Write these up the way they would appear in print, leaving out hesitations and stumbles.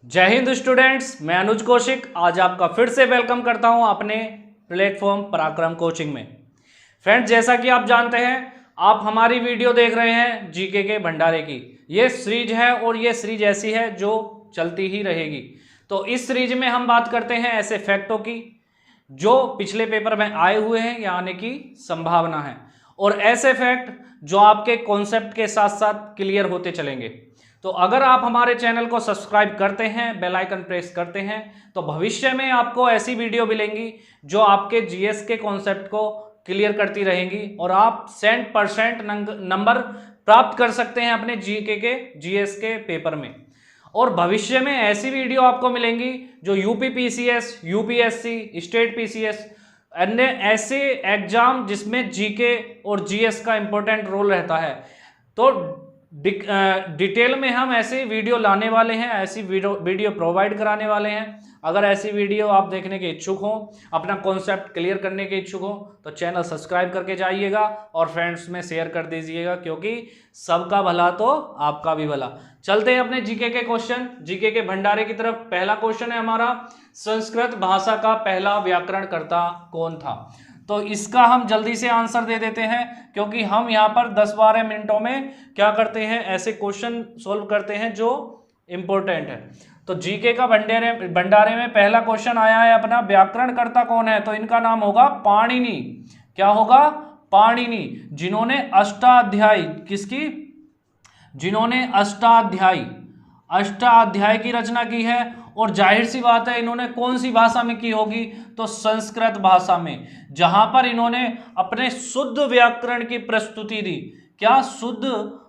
जय हिंद स्टूडेंट्स, मैं अनुज कौशिक आज आपका फिर से वेलकम करता हूं अपने प्लेटफॉर्म पराक्रम कोचिंग में। फ्रेंड्स, जैसा कि आप जानते हैं, आप हमारी वीडियो देख रहे हैं जीके के भंडारे की। ये सीरीज है और ये सीरीज ऐसी है जो चलती ही रहेगी। तो इस सीरीज में हम बात करते हैं ऐसे फैक्टों की जो पिछले पेपर में आए हुए हैं या आने की संभावना है, और ऐसे फैक्ट जो आपके कॉन्सेप्ट के साथ साथ क्लियर होते चलेंगे। तो अगर आप हमारे चैनल को सब्सक्राइब करते हैं, बेल आइकन प्रेस करते हैं, तो भविष्य में आपको ऐसी वीडियो मिलेंगी जो आपके जीएस के कॉन्सेप्ट को क्लियर करती रहेंगी और आप 100% नंबर प्राप्त कर सकते हैं अपने जीके के जीएस के पेपर में। और भविष्य में ऐसी वीडियो आपको मिलेंगी जो UP PCS, UPSC, state PCS, अन्य ऐसे एग्जाम जिसमें जीके और जीएस का इंपॉर्टेंट रोल रहता है। तो डिटेल में हम ऐसी वीडियो लाने वाले हैं, ऐसी वीडियो प्रोवाइड कराने वाले हैं। अगर ऐसी वीडियो आप देखने के इच्छुक हो, अपना कॉन्सेप्ट क्लियर करने के इच्छुक हो, तो चैनल सब्सक्राइब करके जाइएगा और फ्रेंड्स में शेयर कर दीजिएगा, क्योंकि सबका भला तो आपका भी भला। चलते हैं अपने जीके के क्वेश्चन, जीके के भंडारे की तरफ। पहला क्वेश्चन है हमारा, संस्कृत भाषा का पहला व्याकरणकर्ता कौन था? तो इसका हम जल्दी से आंसर दे देते हैं, क्योंकि हम यहाँ पर 10-12 मिनटों में क्या करते हैं, ऐसे क्वेश्चन सोल्व करते हैं जो इंपॉर्टेंट है। तो जीके का भंडारे में पहला क्वेश्चन आया है अपना, व्याकरणकर्ता कौन है? तो इनका नाम होगा पाणिनि। क्या होगा? पाणिनि, जिन्होंने अष्टाध्यायी जिन्होंने अष्टाध्याय की रचना की है। और जाहिर सी बात है, इन्होंने कौन सी भाषा में की होगी? तो संस्कृत भाषा में, जहां पर इन्होंने अपने शुद्ध व्याकरण की प्रस्तुति दी। क्या? शुद्ध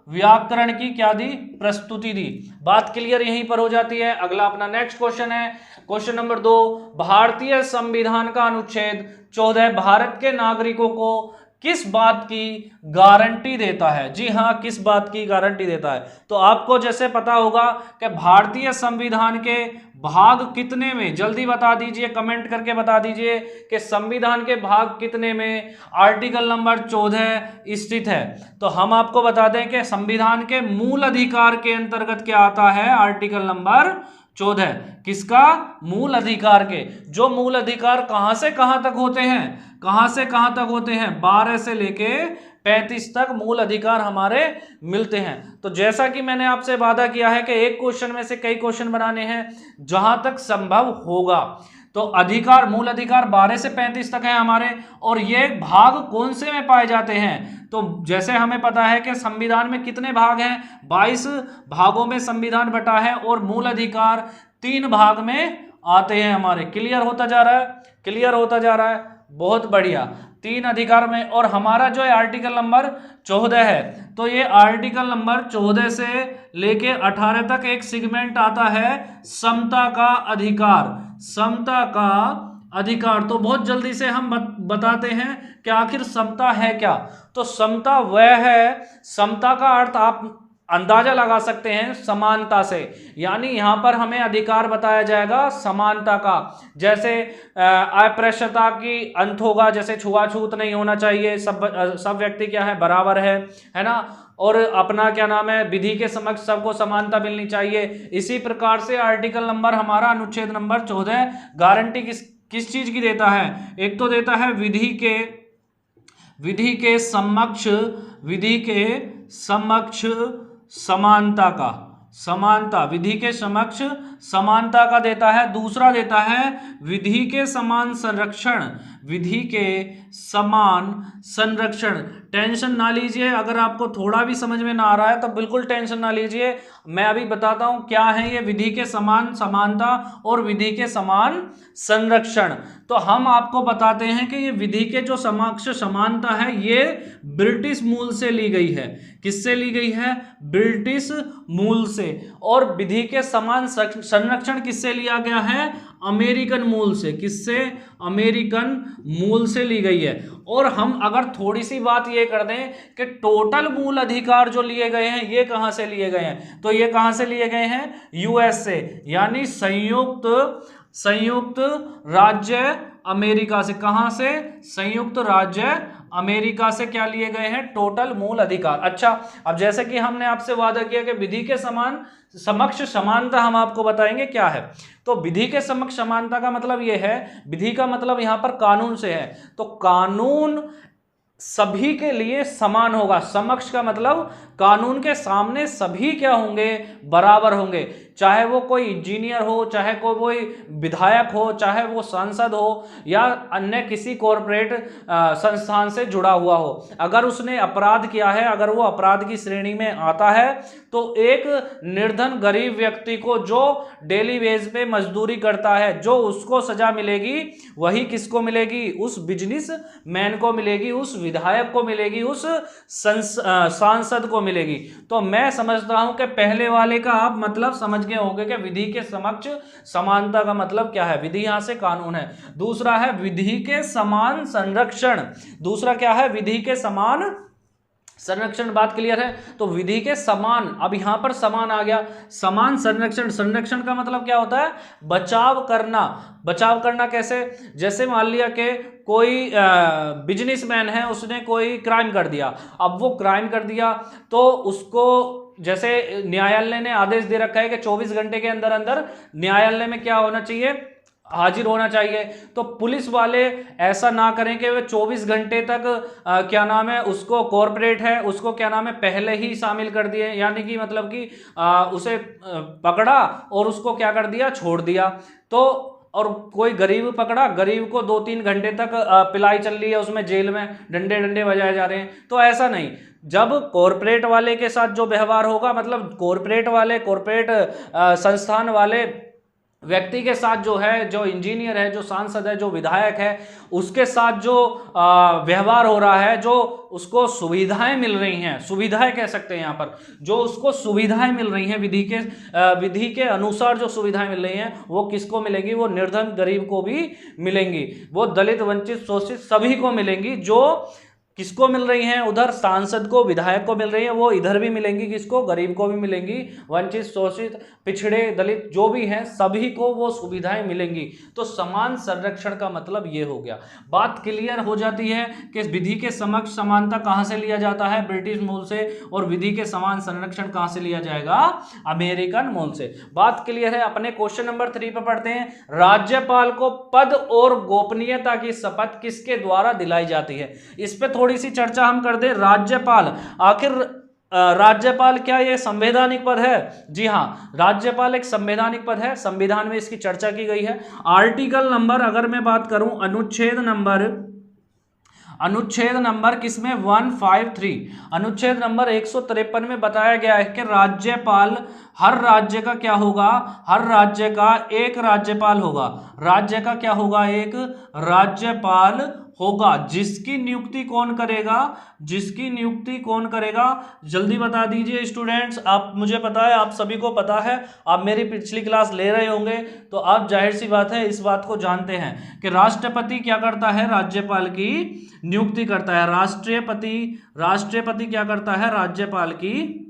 व्याकरण की क्या दी? प्रस्तुति दी। बात क्लियर यहीं पर हो जाती है। अगला अपना नेक्स्ट क्वेश्चन है, क्वेश्चन नंबर 2, भारतीय संविधान का अनुच्छेद 14 भारत के नागरिकों को किस बात की गारंटी देता है? जी हाँ, किस बात की गारंटी देता है? तो आपको जैसे पता होगा कि भारतीय संविधान के भाग कितने में, जल्दी बता दीजिए, कमेंट करके बता दीजिए कि संविधान के भाग कितने में आर्टिकल नंबर 14 स्थित है। तो हम आपको बता दें कि संविधान के मूल अधिकार के अंतर्गत क्या आता है? Article number 14। किसका? मूल अधिकार के। जो मूल अधिकार कहां से कहां तक होते हैं? कहां से कहां तक होते हैं? 12 से लेके 35 तक मूल अधिकार हमारे मिलते हैं। तो जैसा कि मैंने आपसे वादा किया है कि एक क्वेश्चन में से कई क्वेश्चन बनाने हैं जहां तक संभव होगा। तो अधिकार, मूल अधिकार 12 से 35 तक है हमारे, और ये भाग कौन से में पाए जाते हैं? तो जैसे हमें पता है कि संविधान में कितने भाग हैं? 22 भागों में संविधान बटा है, और मूल अधिकार 3 भाग में आते हैं हमारे। क्लियर होता जा रहा है? क्लियर होता जा रहा है, बहुत बढ़िया। 3 अधिकार में, और हमारा जो है आर्टिकल नंबर 14 है, तो ये आर्टिकल नंबर 14 से लेके 18 तक एक सेगमेंट आता है समता का अधिकार। समता का अधिकार, तो बहुत जल्दी से हम बताते हैं कि आखिर समता है क्या। तो समता वह है, समता का अर्थ आप अंदाजा लगा सकते हैं समानता से, यानी यहां पर हमें अधिकार बताया जाएगा समानता का। जैसे अस्पृश्यता की अंत होगा, जैसे छुआछूत नहीं होना चाहिए, सब व्यक्ति क्या है? बराबर है ना। और अपना क्या नाम है, विधि के समक्ष सबको समानता मिलनी चाहिए। इसी प्रकार से आर्टिकल नंबर हमारा अनुच्छेद नंबर 14 गारंटी किस चीज की देता है? एक तो देता है विधि के समक्ष समानता का, समानता, विधि के समक्ष समानता का देता है। दूसरा देता है विधि के समान संरक्षण, विधि के समान संरक्षण। टेंशन ना लीजिए, अगर आपको थोड़ा भी समझ में ना आ रहा है तो बिल्कुल टेंशन ना लीजिए, मैं अभी बताता हूं क्या है ये विधि के समान समानता और विधि के समान संरक्षण। तो हम आपको बताते हैं कि ये विधि के जो समक्ष समानता है ये ब्रिटिश मूल से ली गई है। किससे ली गई है? ब्रिटिश मूल से। और विधि के समान संरक्षण किससे लिया गया है? अमेरिकन मूल से। किससे? अमेरिकन मूल से ली गई है। और हम अगर थोड़ी सी बात ये कर दें कि टोटल मूल अधिकार जो लिए गए हैं ये कहां से लिए गए हैं? तो ये कहां से लिए गए हैं? यूएस से, यानी संयुक्त राज्य अमेरिका से। कहां से? संयुक्त राज्य अमेरिका से क्या लिए गए हैं? टोटल मूल अधिकार। अच्छा, अब जैसे कि हमने आपसे वादा किया कि विधि के समान समक्ष समानता हम आपको बताएंगे क्या है। तो विधि के समक्ष समानता का मतलब यह है, विधि का मतलब यहां पर कानून से है, तो कानून सभी के लिए समान होगा। समक्ष का मतलब कानून के सामने सभी क्या होंगे? बराबर होंगे। चाहे वो कोई इंजीनियर हो, चाहे कोई विधायक हो, चाहे वो सांसद हो, या अन्य किसी कॉरपोरेट संस्थान से जुड़ा हुआ हो। अगर उसने अपराध किया है, अगर वो अपराध की श्रेणी में आता है, तो एक निर्धन गरीब व्यक्ति को जो डेली बेस पे मजदूरी करता है, जो उसको सजा मिलेगी वही किसको मिलेगी? उस बिजनेस मैन को मिलेगी, उस विधायक को मिलेगी, उस सांसद को मिलेगी। तो मैं समझता हूं कि पहले वाले का आप मतलब समझ गए होंगे कि विधि के समक्ष समानता का मतलब क्या है। विधि यहां से कानून है। दूसरा है विधि के समान संरक्षण। दूसरा क्या है? विधि के समान संरक्षण। बात क्लियर है? तो विधि के समान, अब यहां पर समान आ गया, समान संरक्षण। संरक्षण का मतलब क्या होता है? बचाव करना। बचाव करना कैसे? जैसे मान लिया कि कोई बिजनेसमैन है, उसने कोई क्राइम कर दिया। अब वो क्राइम कर दिया तो उसको, जैसे न्यायालय ने आदेश दे रखा है कि 24 घंटे के अंदर अंदर न्यायालय में क्या होना चाहिए? हाजिर होना चाहिए। तो पुलिस वाले ऐसा ना करें कि वे 24 घंटे तक क्या नाम है, उसको कॉर्पोरेट है उसको क्या नाम है पहले ही शामिल कर दिए, यानी कि मतलब कि उसे पकड़ा और उसको क्या कर दिया? छोड़ दिया। तो और कोई गरीब पकड़ा, गरीब को 2-3 घंटे तक पिलाई चल रही है उसमें, जेल में डंडे डंडे बजाए जा रहे हैं। तो ऐसा नहीं। जब कॉर्पोरेट वाले के साथ जो व्यवहार होगा, मतलब कॉर्पोरेट वाले, कॉर्पोरेट संस्थान वाले व्यक्ति के साथ जो है, जो इंजीनियर है, जो सांसद है, जो विधायक है, उसके साथ जो व्यवहार हो रहा है, जो उसको सुविधाएं मिल रही हैं, सुविधाएं कह सकते हैं यहाँ पर, जो उसको सुविधाएं मिल रही हैं विधि के अनुसार जो सुविधाएं मिल रही हैं, वो किसको मिलेंगी? वो निर्धन गरीब को भी मिलेंगी, वो दलित वंचित शोषित सभी को मिलेंगी। जो किसको मिल रही हैं? उधर सांसद को, विधायक को मिल रही है, वो इधर भी मिलेंगी। किसको? गरीब को भी मिलेंगी, वंचित शोषित पिछड़े दलित जो भी हैं सभी को वो सुविधाएं मिलेंगी। तो समान संरक्षण का मतलब ये हो गया। बात क्लियर हो जाती है कि विधि के समक्ष समानता कहां से लिया जाता है? ब्रिटिश मूल से। और विधि के समान संरक्षण कहां से लिया जाएगा? अमेरिकन मूल से। बात क्लियर है? अपने क्वेश्चन नंबर 3 पर पढ़ते हैं। राज्यपाल को पद और गोपनीयता की शपथ किसके द्वारा दिलाई जाती है? इस पे थोड़ी सी चर्चा हम कर दें। राज्यपाल, आखिर राज्यपाल क्या ये संवैधानिक पद है? जी हां, राज्यपाल एक संवैधानिक पद है। संविधान में इसकी चर्चा की गई है। आर्टिकल नंबर अगर मैं बात करूं, अनुच्छेद नंबर किसमें? 153, अनुच्छेद नंबर 153 में बताया गया है कि राज्यपाल, हर राज्य का क्या होगा? हर राज्य का एक राज्यपाल होगा। राज्य का क्या होगा? एक राज्यपाल होगा। जिसकी नियुक्ति कौन करेगा? जिसकी नियुक्ति कौन करेगा? जल्दी बता दीजिए स्टूडेंट्स। आप, मुझे पता है आप सभी को पता है, आप मेरी पिछली क्लास ले रहे होंगे, तो आप जाहिर सी बात है इस बात को जानते हैं कि राष्ट्रपति क्या करता है? राज्यपाल की नियुक्ति करता है। राष्ट्रपति क्या करता है? राज्यपाल की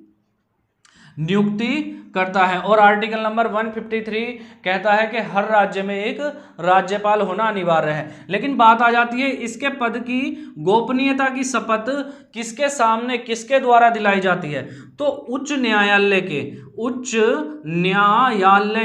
नियुक्ति करता है। और आर्टिकल नंबर 153 कहता है कि हर राज्य में एक राज्यपाल होना अनिवार्य है। लेकिन बात आ जाती है इसके पद की गोपनीयता की शपथ किसके सामने, किसके द्वारा दिलाई जाती है? तो उच्च न्यायालय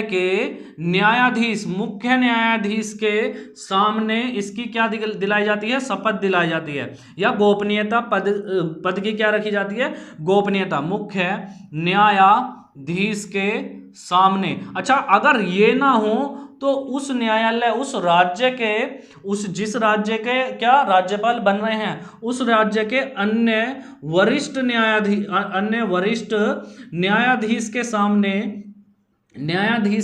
के न्यायाधीश, मुख्य न्यायाधीश के सामने इसकी क्या दिलाई जाती है? शपथ दिलाई जाती है। या गोपनीयता पद की क्या रखी जाती है? गोपनीयता, मुख्य न्यायाधीश के सामने। अच्छा, अगर ये ना हो तो उस न्यायालय, उस राज्य के, जिस राज्य के क्या राज्यपाल बन रहे हैं, उस राज्य के अन्य वरिष्ठ न्यायाधीश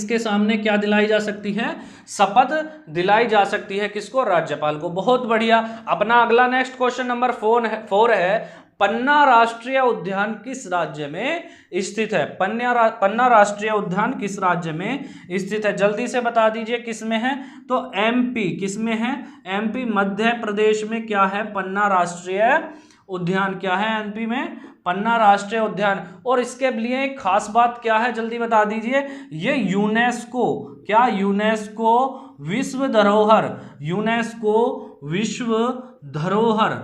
के सामने क्या दिलाई जा सकती है? शपथ दिलाई जा सकती है। किसको? राज्यपाल को। बहुत बढ़िया। अपना अगला नेक्स्ट क्वेश्चन नंबर 4 है, पन्ना राष्ट्रीय उद्यान किस राज्य में स्थित है? पन्ना राष्ट्रीय उद्यान किस राज्य में स्थित है? जल्दी से बता दीजिए किस में है? तो एमपी। किस में है? एमपी, मध्य प्रदेश में क्या है? पन्ना राष्ट्रीय उद्यान क्या है? एमपी में पन्ना राष्ट्रीय उद्यान। और इसके लिए एक खास बात क्या है जल्दी बता दीजिए, ये यूनेस्को, क्या यूनेस्को विश्व धरोहर, यूनेस्को विश्व धरोहर,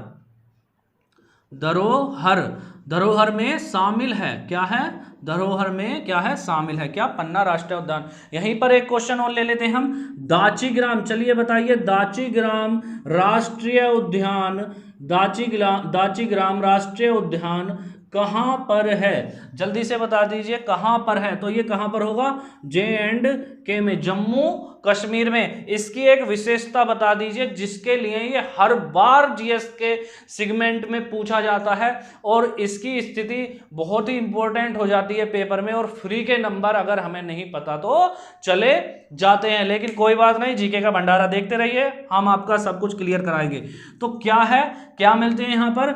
धरोहर में शामिल है। क्या है? धरोहर में क्या है? शामिल है। क्या? पन्ना राष्ट्रीय उद्यान। यहीं पर एक क्वेश्चन और ले लेते हैं हम, दाचीग्राम, चलिए बताइए, दाचीग्राम राष्ट्रीय उद्यान, दाचीग्राम राष्ट्रीय उद्यान कहां पर है? जल्दी से बता दीजिए कहां पर है। तो ये कहां पर होगा? J&K में, जम्मू कश्मीर में। इसकी एक विशेषता बता दीजिए जिसके लिए ये हर बार जीएस के सेगमेंट में पूछा जाता है और इसकी स्थिति बहुत ही इंपॉर्टेंट हो जाती है पेपर में, और फ्री के नंबर अगर हमें नहीं पता तो चले जाते हैं। लेकिन कोई बात नहीं, जीके का भंडारा देखते रहिए, हम आपका सब कुछ क्लियर कराएंगे। तो क्या है, क्या मिलते हैं यहां पर?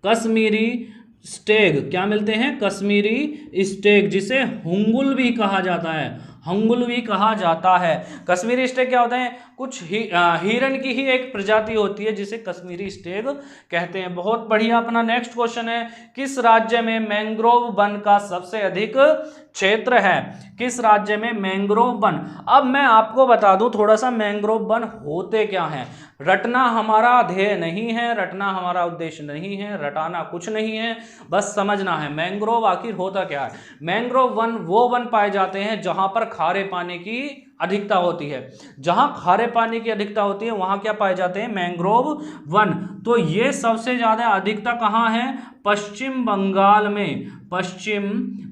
कश्मीरी स्टेग। क्या मिलते हैं? कश्मीरी स्टेग, जिसे हुंगुल भी कहा जाता है, हंगुल भी कहा जाता है। कश्मीरी स्टेग क्या होते हैं? कुछ हिरन की ही एक प्रजाति होती है जिसे कश्मीरी स्टेग कहते हैं। बहुत बढ़िया। अपना नेक्स्ट क्वेश्चन है, किस राज्य में मैंग्रोव वन का सबसे अधिक क्षेत्र है? किस राज्य में मैंग्रोव वन? अब मैं आपको बता दूं थोड़ा सा, मैंग्रोव वन होते क्या हैं। रटना हमारा ध्येय नहीं है, रटना हमारा उद्देश्य नहीं है, रटाना कुछ नहीं है, बस समझना है मैंग्रोव आखिर होता क्या है। मैंग्रोव वन वो वन पाए जाते हैं जहां पर खारे पानी की अधिकता होती है। जहां खारे पानी की अधिकता होती है वहां क्या पाए जाते हैं? Mangrove one. तो ये सबसे ज्यादा अधिकता कहां है? पश्चिम बंगाल में, पश्चिम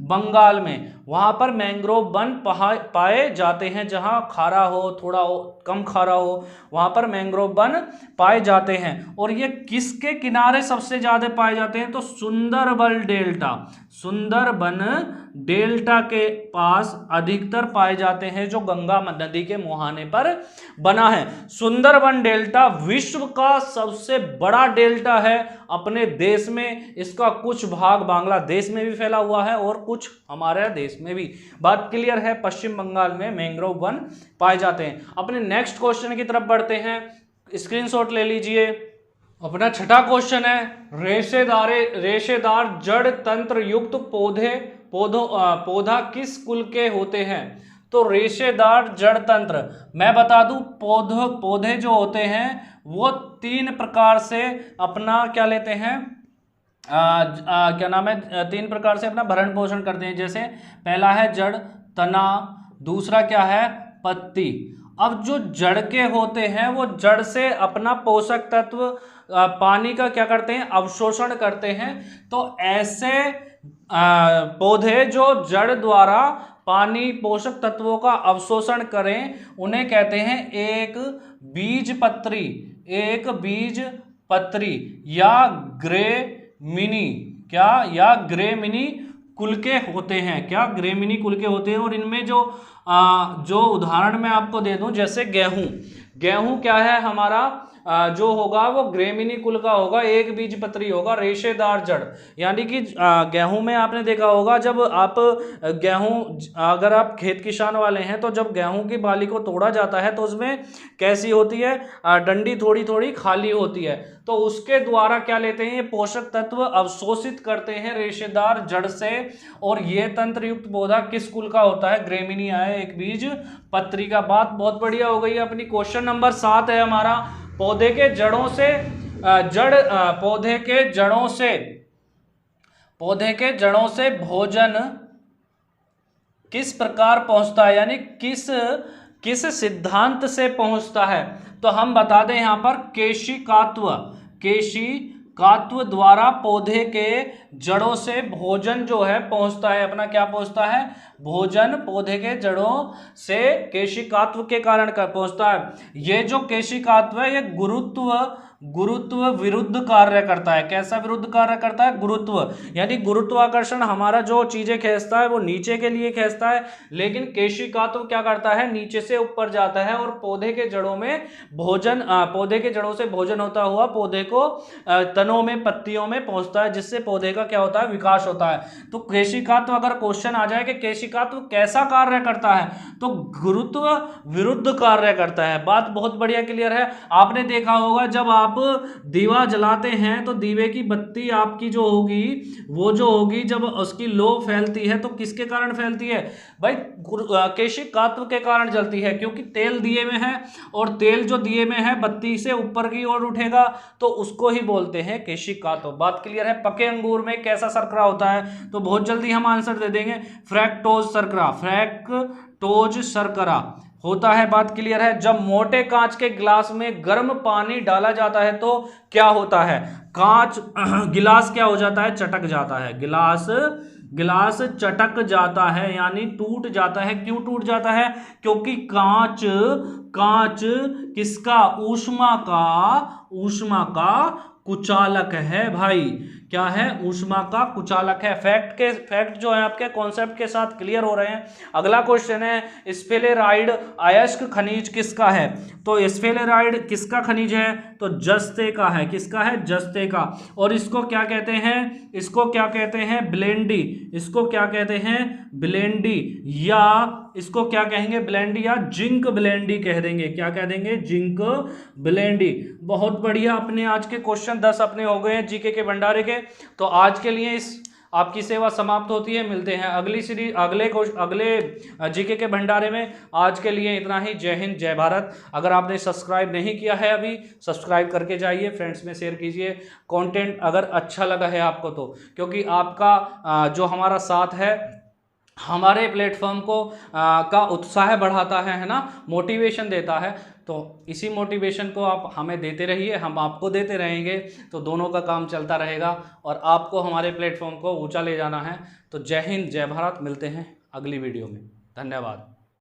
बंगाल में वहां पर मैंग्रोव वन पाए जाते हैं। जहां खारा हो, थोड़ा हो, कम खारा हो, वहां पर मैंग्रोव वन पाए जाते हैं। और ये किसके किनारे सबसे ज्यादा पाए जाते हैं? तो सुंदरबन डेल्टा, सुंदरबन डेल्टा के पास अधिकतर पाए जाते हैं, जो गंगा नदी के मुहाने पर बना है। सुंदरबन डेल्टा विश्व का सबसे बड़ा डेल्टा है अपने देश में। इसका कुछ भाग बांग्लादेश में भी फैला हुआ है और कुछ हमारे देश में भी। बात क्लियर है? पश्चिम बंगाल में मैंग्रोव वन पाए जाते हैं। अपने नेक्स्ट क्वेश्चन की तरफ बढ़ते हैं, स्क्रीनशॉट ले लीजिए। अपना छठा क्वेश्चन है, रेशेदार जड़ तंत्र युक्त पौधा किस कुल के होते हैं? तो रेशेदार जड़ तंत्र, मैं बता दूं पौधे जो होते हैं वो तीन प्रकार से अपना क्या लेते हैं, क्या नाम है, तीन प्रकार से अपना भरण पोषण करते हैं। जैसे पहला है जड़, तना, दूसरा क्या है? पत्ती। अब जो जड़ के होते हैं वो जड़ से अपना पोषक तत्व पानी का क्या करते हैं? अवशोषण करते हैं। तो ऐसे पौधे जो जड़ द्वारा पानी पोषक तत्वों का अवशोषण करें उन्हें कहते हैं एक बीजपत्री, एक बीजपत्री या ग्रेमिनी। क्या? या ग्रेमिनी कुल के होते हैं। क्या? ग्रेमिनी कुल के होते हैं। और इनमें जो उदाहरण मैं आपको दे दूं, जैसे गेहूं क्या है हमारा, जो होगा वो ग्रेमिनी कुल का होगा, एक बीजपत्री होगा, रेशेदार जड़। यानी कि गेहूं में आपने देखा होगा, जब आप अगर आप खेत किसान वाले हैं तो जब गेहूं की बाली को तोड़ा जाता है तो उसमें कैसी होती है? डंडी थोड़ी थोड़ी खाली होती है। तो उसके द्वारा क्या लेते हैं? ये पोषक तत्व अवशोषित करते हैं रेशेदार जड़ से। और ये तंत्र युक्त पौधा किस कुल का होता है? ग्रेमिनी है, एक बीज पत्री का। बात बहुत बढ़िया हो गई है अपनी। क्वेश्चन नंबर 7 है हमारा, पौधे के जड़ों से भोजन किस प्रकार पहुंचता है? यानी किस सिद्धांत से पहुंचता है? तो हम बता दें यहां पर केशिकात्व द्वारा पौधे के जड़ों से भोजन जो है पहुंचता है। अपना क्या पहुंचता है? भोजन पौधे के जड़ों से केशिकात्व के कारण पहुंचता है। ये जो केशिकात्व है ये गुरुत्व विरुद्ध कार्य करता है। कैसा विरुद्ध कार्य करता है? गुरुत्व, यानी गुरुत्वाकर्षण हमारा जो चीजें खींचता है वो नीचे के लिए खींचता है, लेकिन केशिकात्व क्या करता है? नीचे से ऊपर जाता है और पौधे के जड़ों में भोजन, पौधे के जड़ों से भोजन होता हुआ पौधे को तनों में, पत्तियों में पहुंचता है, जिससे पौधे का क्या होता है? विकास होता है। तो केशिकात्व, अगर क्वेश्चन आ जाए कि केशिकात्व कैसा कार्य करता है, तो गुरुत्व विरुद्ध कार्य करता है। बात बहुत बढ़िया क्लियर है। आपने देखा होगा जब आप आप दीवा जलाते हैं तो दीवे की बत्ती आपकी जो होगी वो जो होगी जब उसकी लो फैलती है तो किसके कारण फैलती है भाई? केशिकात्व के कारण जलती है, क्योंकि तेल दिए में है और तेल जो दिए में है बत्ती से ऊपर की ओर उठेगा तो उसको ही बोलते हैं केशिकात्व। बात क्लियर है? पके अंगूर में कैसा शर्करा होता है? तो बहुत जल्दी हम आंसर दे देंगे, फ्रैक्टोज शर्करा, फ्रैक्टोज शर्करा होता है। बात क्लियर है? जब मोटे कांच के गिलास में गर्म पानी डाला जाता है तो क्या होता है? कांच गिलास क्या हो जाता है? चटक जाता है। गिलास चटक जाता है यानी टूट जाता है। क्यों टूट जाता है? क्योंकि कांच किसका? ऊष्मा का कुचालक है भाई। क्या है? ऊष्मा का कुचालक है। फैक्ट जो है आपके कॉन्सेप्ट के साथ क्लियर हो रहे हैं। अगला क्वेश्चन है, स्फेलेराइड अयस्क खनिज किसका है? तो स्फेलेराइड किसका खनिज है? तो जस्ते का है। किसका है? जस्ते का। और इसको क्या कहते हैं? इसको क्या कहते हैं? ब्लेंडी। इसको क्या कहते हैं? ब्लेंडी, या इसको क्या कहेंगे? ब्लेंडी या जिंक ब्लेंडी कह देंगे। क्या कह देंगे? जिंक ब्लेंडी। बहुत बढ़िया, अपने आज के क्वेश्चन 10 अपने हो गए हैं जीके के भंडारे के। तो आज के लिए इस आपकी सेवा समाप्त होती है। मिलते हैं अगली सीरीज अगले जीके के भंडारे में। आज के लिए इतना ही। जय हिंद, जय भारत। अगर आपने सब्सक्राइब नहीं किया है अभी, सब्सक्राइब करके जाइए, फ्रेंड्स में शेयर कीजिए। कंटेंट अगर अच्छा लगा है आपको तो, क्योंकि आपका जो हमारा साथ है हमारे प्लेटफॉर्म को का उत्साह बढ़ाता है ना, मोटिवेशन देता है। तो इसी मोटिवेशन को आप हमें देते रहिए, हम आपको देते रहेंगे, तो दोनों का काम चलता रहेगा और आपको हमारे प्लेटफॉर्म को ऊंचा ले जाना है। तो जय हिंद, जय भारत। मिलते हैं अगली वीडियो में। धन्यवाद।